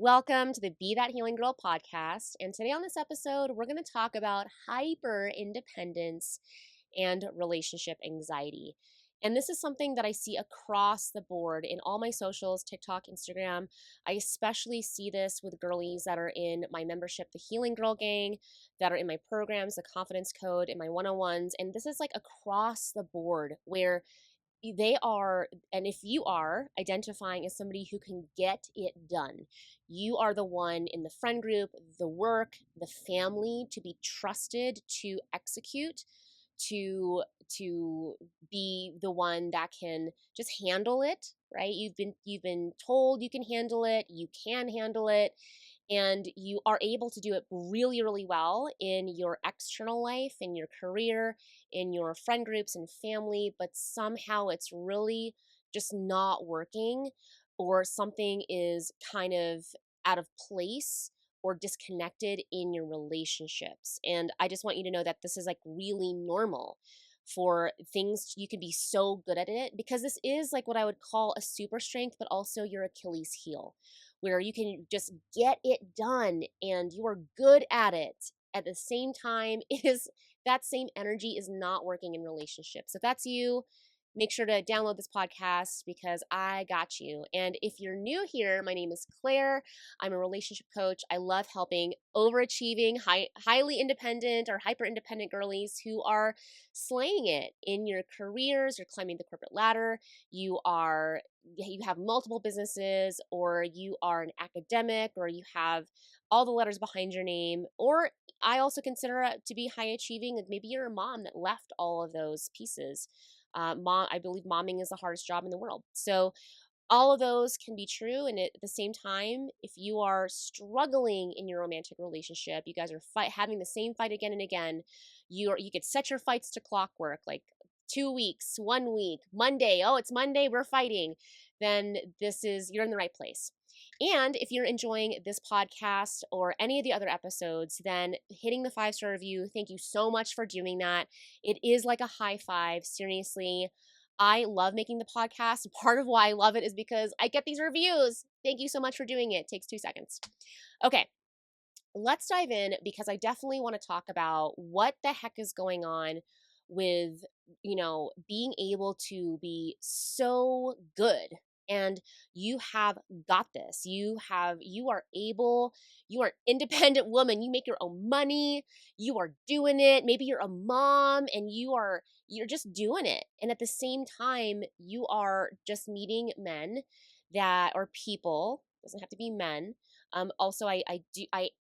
Welcome to the Be That Healing Girl podcast. And today on this episode, we're going to talk about hyper independence and relationship anxiety. And this is something that I see across the board in all my socials, TikTok, Instagram. I especially see this with girlies that are in my membership, the Healing Girl Gang, that are in my programs, the Confidence Code, in my one-on-ones. And this is like across the board where they are, and if you are identifying as somebody who can get it done, you are the one in the friend group, the work, the family to be trusted to execute, to be the one that can just handle it, right? You've been told you can handle it, you can handle it, and you are able to do it really, really well in your external life, in your career, in your friend groups and family, but somehow it's really just not working, or something is kind of out of place or disconnected in your relationships. And I just want you to know that this is like really normal for things. You can be so good at it because this is like what I would call a super strength, but also your Achilles heel, where you can just get it done and you are good at it. At the same time, it is that same energy is not working in relationships. If that's you, make sure to download this podcast because I got you. And if you're new here, my name is Claire. I'm a relationship coach. I love helping overachieving, highly independent or hyper independent girlies who are slaying it in your careers. You're climbing the corporate ladder. You have multiple businesses, or you are an academic, or you have all the letters behind your name, or I also consider it to be high achieving. Like maybe you're a mom that left all of those pieces. I believe momming is the hardest job in the world. So all of those can be true. And at the same time, if you are struggling in your romantic relationship, you guys are having the same fight again and again. You could set your fights to clockwork, like 2 weeks, 1 week, Monday. Oh, it's Monday, we're fighting. Then you're in the right place. And if you're enjoying this podcast or any of the other episodes, then hitting the 5-star review, thank you so much for doing that. It is like a high five, seriously. I love making the podcast. Part of why I love it is because I get these reviews. Thank you so much for doing it. It takes 2 seconds. Okay, let's dive in because I definitely want to talk about what the heck is going on with, being able to be so good. And you have got this. You are an independent woman. You make your own money. You are doing it. Maybe you're a mom and you're just doing it. And at the same time, you are just meeting men that are people, doesn't have to be men. Also, I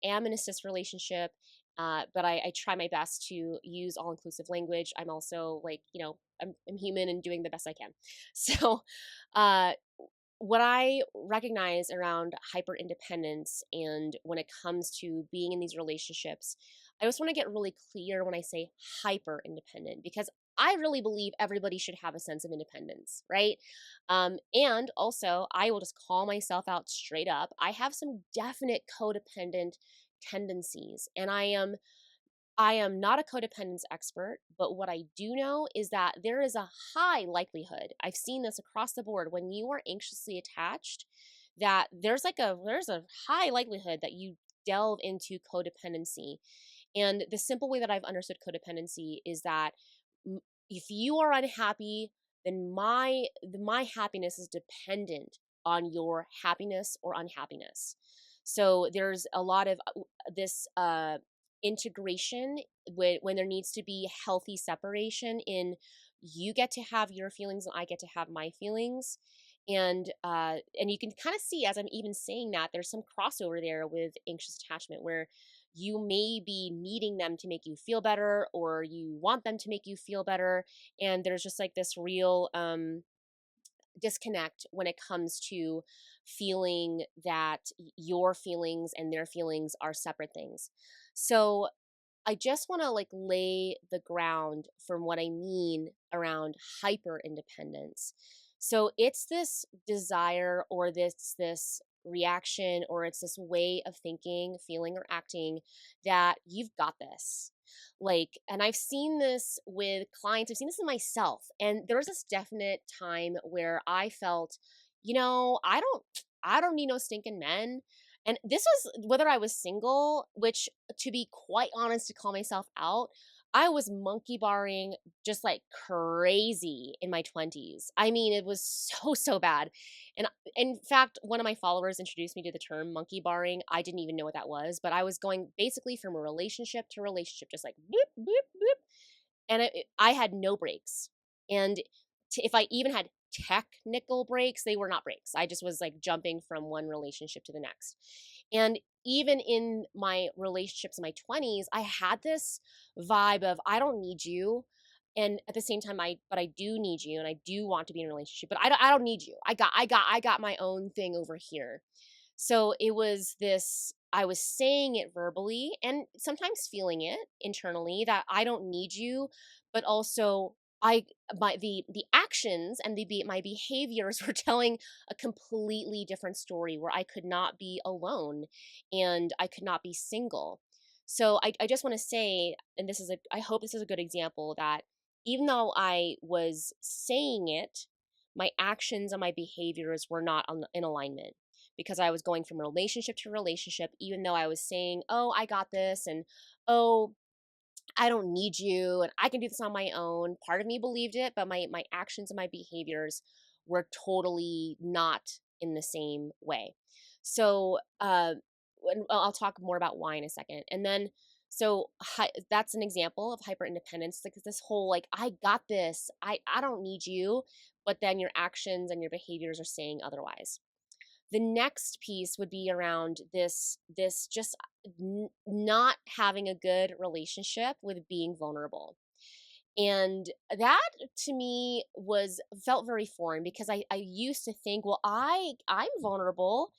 am in a cis relationship, but I try my best to use all inclusive language. I'm also like, I'm human and doing the best I can. So, uh, what I recognize around hyper independence and when it comes to being in these relationships, I just want to get really clear when I say hyper independent because I really believe everybody should have a sense of independence, right? And also, I will just call myself out straight up. I have some definite codependent tendencies, and I am not a codependence expert, but what I do know is that there is a high likelihood. I've seen this across the board when you are anxiously attached, that there's a high likelihood that you delve into codependency. And the simple way that I've understood codependency is that if you are unhappy, then my happiness is dependent on your happiness or unhappiness. So there's a lot of this integration when there needs to be healthy separation in you get to have your feelings and I get to have my feelings. And you can kind of see as I'm even saying that there's some crossover there with anxious attachment where you may be needing them to make you feel better or you want them to make you feel better, and there's just like this real disconnect when it comes to feeling that your feelings and their feelings are separate things. So I just want to like lay the ground from what I mean around hyper independence. So it's this desire or this reaction or it's this way of thinking, feeling or acting that you've got this. Like, and I've seen this with clients, I've seen this in myself. And there was this definite time where I felt, I don't need no stinking men. And this was whether I was single, which, to be quite honest, to call myself out, I was monkey barring just like crazy in my 20s. I mean, it was so, so bad. And in fact, one of my followers introduced me to the term monkey barring. I didn't even know what that was, but I was going basically from a relationship to relationship, just like boop, boop, boop. And I had no breaks. And if I even had technical breaks, they were not breaks. I just was like jumping from one relationship to the next. And even in my relationships in my 20s, I had this vibe of I don't need you. And at the same time, I do need you, and I do want to be in a relationship, but I don't need you. I got my own thing over here. So it was this, I was saying it verbally and sometimes feeling it internally that I don't need you, but also I my the actions and my behaviors were telling a completely different story where I could not be alone and I could not be single. So I just want to say, and I hope this is a good example that even though I was saying it, my actions and my behaviors were not in alignment because I was going from relationship to relationship, even though I was saying, oh, I got this, and oh, I don't need you, and I can do this on my own. Part of me believed it, but my actions and my behaviors were totally not in the same way. So, and I'll talk more about why in a second. And then, so that's an example of hyper independence. Like this whole like I got this, I don't need you, but then your actions and your behaviors are saying otherwise. The next piece would be around this just not having a good relationship with being vulnerable. And that to me was felt very foreign because I used to think, well, I'm vulnerable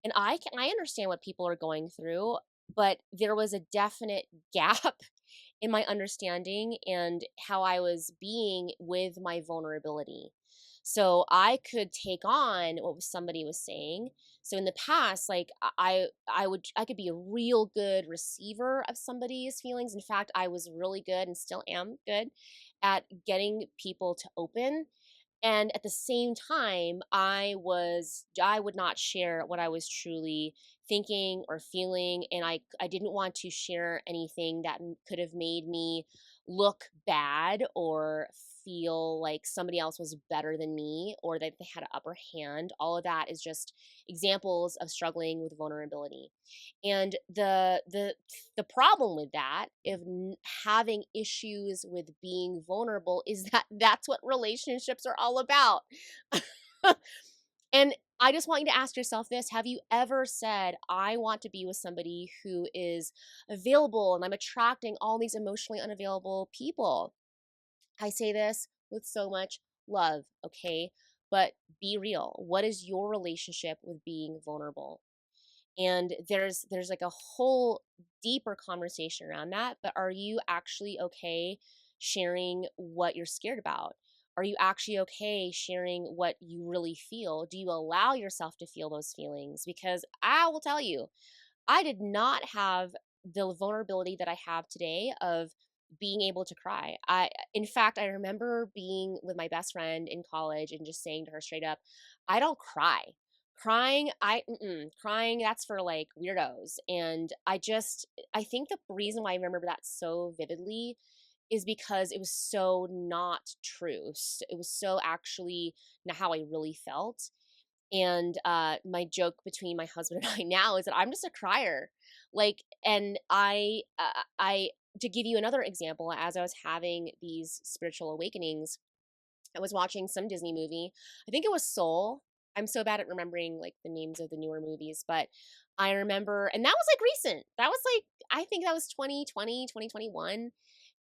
and I understand what people are going through, but there was a definite gap in my understanding and how I was being with my vulnerability. So I could take on what somebody was saying. So in the past, like I could be a real good receiver of somebody's feelings. In fact, I was really good and still am good at getting people to open, and at the same time I would not share what I was truly thinking or feeling, and I didn't want to share anything that could have made me look bad or feel like somebody else was better than me or that they had an upper hand. All of that is just examples of struggling with vulnerability. And the problem with that, if having issues with being vulnerable, is that that's what relationships are all about. And I just want you to ask yourself this: have you ever said, I want to be with somebody who is available and I'm attracting all these emotionally unavailable people? I say this with so much love, okay? But be real. What is your relationship with being vulnerable? And there's like a whole deeper conversation around that, but are you actually okay sharing what you're scared about? Are you actually okay sharing what you really feel? Do you allow yourself to feel those feelings? Because I will tell you, I did not have the vulnerability that I have today of being able to cry. In fact, I remember being with my best friend in college and just saying to her straight up, I don't cry. Crying, that's for like weirdos. And I think the reason why I remember that so vividly is because it was so not true. It was so actually not how I really felt. And my joke between my husband and I now is that I'm just a crier. Like, and I, to give you another example, as I was having these spiritual awakenings, I was watching some Disney movie. I think it was Soul. I'm so bad at remembering like the names of the newer movies, but I remember, and that was like recent. That was like, I think that was 2020, 2021.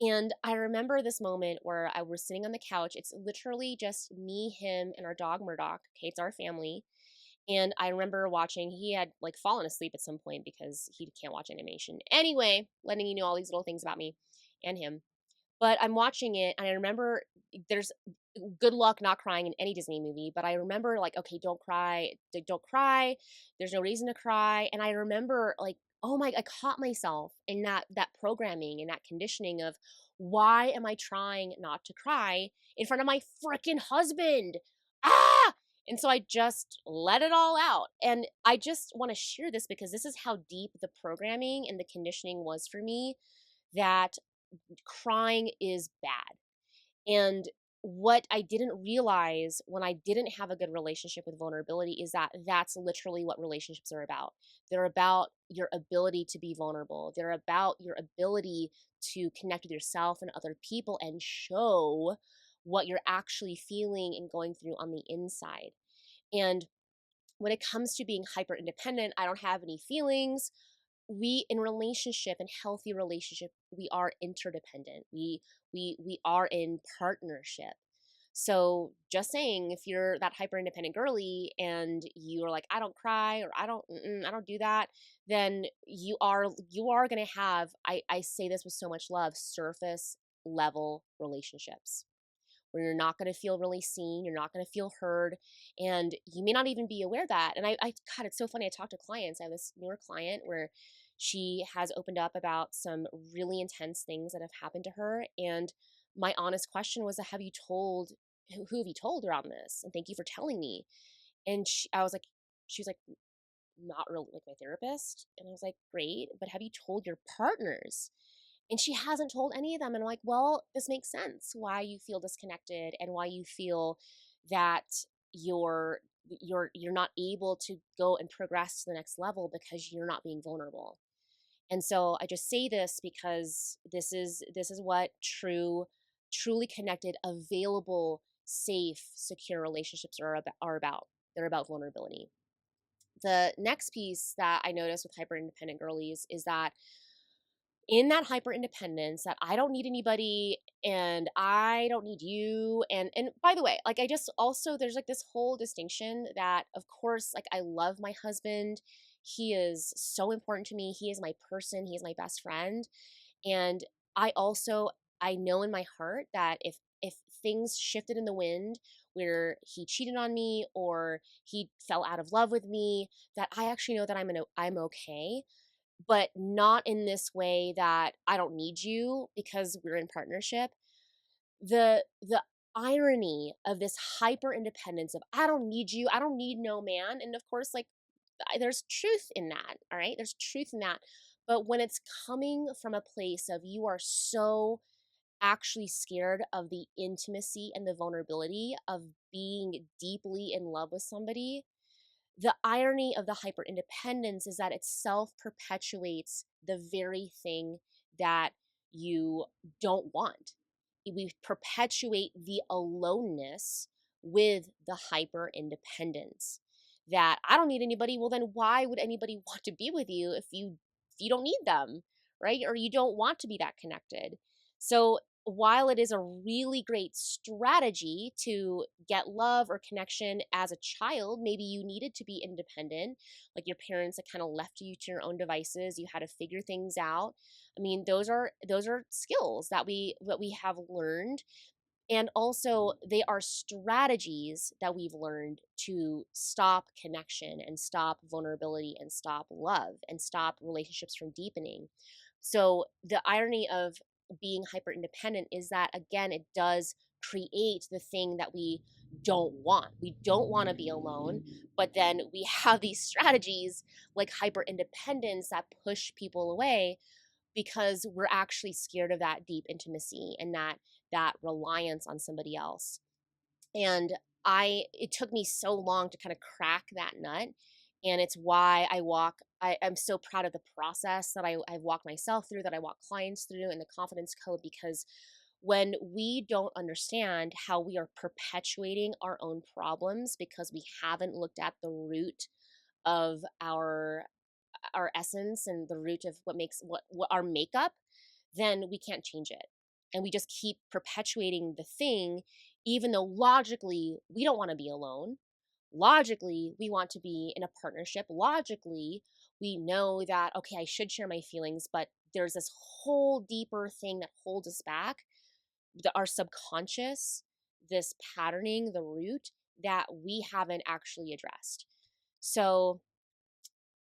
And I remember this moment where I was sitting on the couch. It's literally just me, him, and our dog Murdoch. Okay, it's our family. And I remember watching, he had like fallen asleep at some point because he can't watch animation. Anyway, letting you know all these little things about me and him. But I'm watching it and I remember there's good luck not crying in any Disney movie, but I remember like, okay, don't cry, don't cry. There's no reason to cry. And I remember like, oh my, I caught myself in that programming and that conditioning of why am I trying not to cry in front of my freaking husband? Ah! And so I just let it all out. And I just want to share this because this is how deep the programming and the conditioning was for me, that crying is bad. And what I didn't realize when I didn't have a good relationship with vulnerability is that that's literally what relationships are about. They're about your ability to be vulnerable. They're about your ability to connect with yourself and other people and show what you're actually feeling and going through on the inside. And when it comes to being hyper independent, I don't have any feelings. We in relationship and healthy relationship, we are interdependent. We are in partnership. So just saying, if you're that hyper independent girly and you are like, I don't cry, or I don't do that, then you are going to have, I say this with so much love, surface level relationships where you're not going to feel really seen, you're not going to feel heard, and you may not even be aware of that. And God, it's so funny. I talk to clients. I have this newer client where she has opened up about some really intense things that have happened to her. And my honest question was, have you told, who have you told around this? And thank you for telling me. And I was like, she was like, not really, like my therapist. And I was like, great, but have you told your partners? And she hasn't told any of them. And I'm like, well, this makes sense why you feel disconnected and why you feel that you're you're not able to go and progress to the next level because you're not being vulnerable. And so I just say this because this is what truly connected, available, safe, secure relationships are about. They're about vulnerability. The next piece that I noticed with hyper independent girlies is that in that hyper independence, that I don't need anybody and I don't need you. And by the way, like, I just also, there's like this whole distinction that, of course, like, I love my husband. He is so important to me. He is my person. He is my best friend. And I also, I know in my heart that if things shifted in the wind where he cheated on me or he fell out of love with me, that I actually know that I'm okay, but not in this way that I don't need you because we're in partnership. The irony of this hyper independence of, I don't need you, I don't need no man. And of course, like, there's truth in that, all right? There's truth in that. But when it's coming from a place of you are so actually scared of the intimacy and the vulnerability of being deeply in love with somebody, the irony of the hyper independence is that it self perpetuates the very thing that you don't want. We perpetuate the aloneness with the hyper independence. That I don't need anybody. Well, then why would anybody want to be with you if you don't need them, right? Or you don't want to be that connected. So while it is a really great strategy to get love or connection as a child, maybe you needed to be independent, like your parents that kind of left you to your own devices, you had to figure things out. I mean, those are skills that we have learned, and also they are strategies that we've learned to stop connection and stop vulnerability and stop love and stop relationships from deepening. So the irony of being hyper independent is that, again, it does create the thing that we don't want. We don't want to be alone, but then we have these strategies like hyper independence that push people away because we're actually scared of that deep intimacy and that reliance on somebody else. And it took me so long to kind of crack that nut. And it's why I'm so proud of the process that I've walked myself through, that I walk clients through, and the confidence code, because when we don't understand how we are perpetuating our own problems because we haven't looked at the root of our essence and the root of what makes what our makeup, then we can't change it. And we just keep perpetuating the thing, even though logically we don't want to be alone. Logically, we want to be in a partnership. Logically, we know that, okay, I should share my feelings, but there's this whole deeper thing that holds us back, our subconscious, this patterning, the root that we haven't actually addressed. So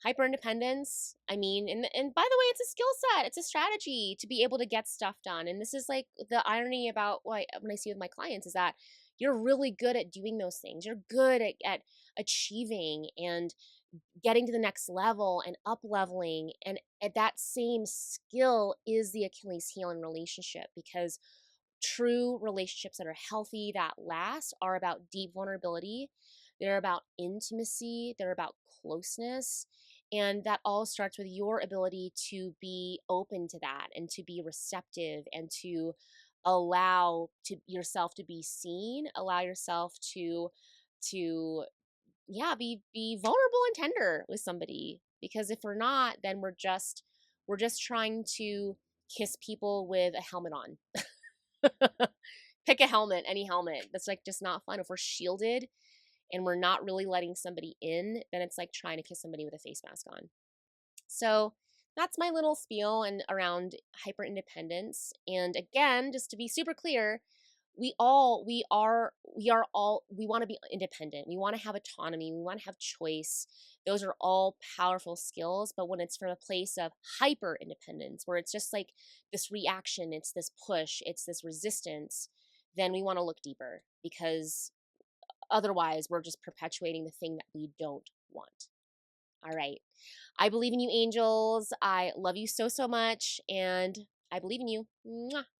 hyper independence, I mean, and by the way, it's a skill set, it's a strategy to be able to get stuff done. And this is like the irony about when I see with my clients is that you're really good at doing those things. You're good at achieving and getting to the next level and up leveling. And at that same skill is the Achilles heel in relationship, because true relationships that are healthy, that last, are about deep vulnerability. They're about intimacy. They're about closeness. And that all starts with your ability to be open to that and to be receptive and to allow to yourself to be seen, allow yourself to yeah, be vulnerable and tender with somebody. Because if we're not, then we're just trying to kiss people with a helmet on. Pick a helmet, any helmet. That's like just not fun. If we're shielded and we're not really letting somebody in, then it's like trying to kiss somebody with a face mask on. So that's my little spiel and around hyper independence. And again, just to be super clear, we want to be independent. We want to have autonomy. We want to have choice. Those are all powerful skills. But when it's from a place of hyper independence, where it's just like this reaction, it's this push, it's this resistance, then we want to look deeper, because otherwise we're just perpetuating the thing that we don't want. All right. I believe in you, angels. I love you so, so much. And I believe in you. Mwah.